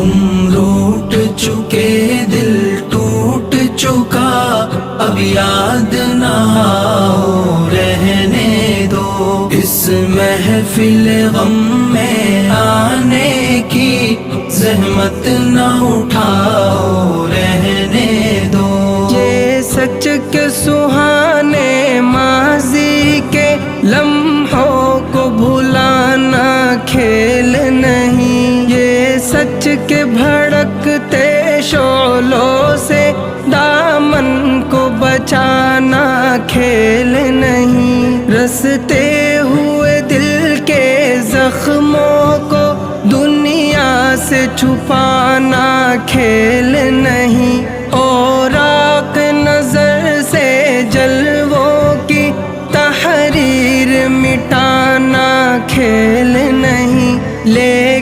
تم روٹ چکے دل ٹوٹ چکا، اب یاد نہ آؤ رہنے دو، اس محفل غم میں آنے کی زحمت نہ اٹھاؤ رہنے دو۔ یہ سچ کے سہانے ماضی کے لمحوں کو بھلانا کھیل نہیں، یہ سچ کے بھڑکتے شعلوں سے دامن کو بچانا کھیل نہیں، رستے ہوئے دل کے زخموں کو دنیا سے چھپانا کھیل نہیں، اور آنکھ نظر سے جلووں کی تحریر مٹانا کھیل نہیں، لے